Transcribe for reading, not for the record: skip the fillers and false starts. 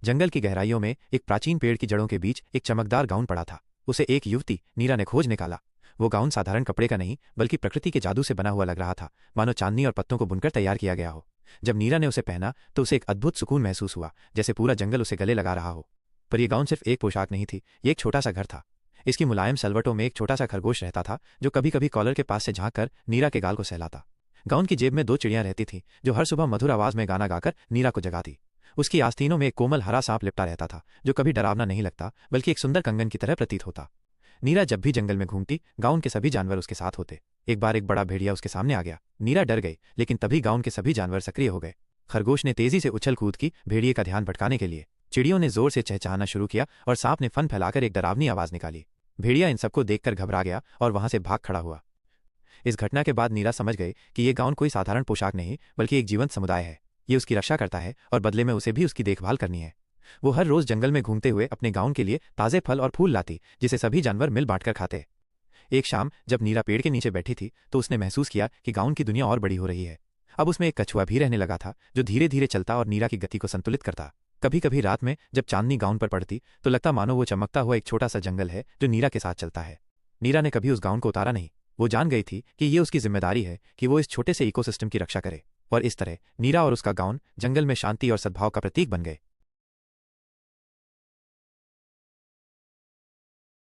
जंगल की गहराइयों में एक प्राचीन पेड़ की जड़ों के बीच एक चमकदार गाउन पड़ा था। उसे एक युवती नीरा ने खोज निकाला। वो गाउन साधारण कपड़े का नहीं बल्कि प्रकृति के जादू से बना हुआ लग रहा था, मानो चांदनी और पत्तों को बुनकर तैयार किया गया हो। जब नीरा ने उसे पहना तो उसे एक अद्भुत सुकून महसूस हुआ, जैसे पूरा जंगल उसे गले लगा रहा हो। पर यह गाउन सिर्फ एक पोशाक नहीं थी, ये एक छोटा सा घर था। इसकी मुलायम सलवटों में एक छोटा सा खरगोश रहता था, जो कभी कभी कॉलर के पास से झांक कर नीरा के गाल को सहलाता। गाउन की जेब में दो चिड़ियां रहती थीं, जो हर सुबह मधुर आवाज में गाना गाकर नीरा को जगाती। उसकी आस्तीनों में एक कोमल हरा सांप लिपटा रहता था, जो कभी डरावना नहीं लगता बल्कि एक सुंदर कंगन की तरह प्रतीत होता। नीरा जब भी जंगल में घूमती, गाउन के सभी जानवर उसके साथ होते। एक बार एक बड़ा भेड़िया उसके सामने आ गया। नीरा डर गई, लेकिन तभी गाउन के सभी जानवर सक्रिय हो गए। खरगोश ने तेजी से उछल कूद की भेड़िए का ध्यान भटकाने के लिए। चिड़ियों ने जोर से चहचहाना शुरू किया और सांप ने फन फैलाकर एक डरावनी आवाज निकाली। भेड़िया इन सबको देखकर घबरा गया और वहां से भाग खड़ा हुआ। इस घटना के बाद नीरा समझ गई कि यह गाउन कोई साधारण पोशाक नहीं बल्कि एक जीवंत समुदाय है। ये उसकी रक्षा करता है और बदले में उसे भी उसकी देखभाल करनी है। वो हर रोज जंगल में घूमते हुए अपने गाउन के लिए ताजे फल और फूल लाती, जिसे सभी जानवर मिल बांटकर खाते। एक शाम जब नीरा पेड़ के नीचे बैठी थी तो उसने महसूस किया कि गाउन की दुनिया और बड़ी हो रही है। अब उसमें एक कछुआ भी रहने लगा था, जो धीरे धीरे चलता और नीरा की गति को संतुलित करता। कभी कभी रात में जब चांदनी गाउन पर पड़ती तो लगता मानो वो चमकता हुआ एक छोटा सा जंगल है जो नीरा के साथ चलता है। नीरा ने कभी उस गाउन को उतारा नहीं। वो जान गई थी कि ये उसकी जिम्मेदारी है कि वो इस छोटे से इकोसिस्टम की रक्षा करे। और इस तरह नीरा और उसका गाउन जंगल में शांति और सद्भाव का प्रतीक बन गए।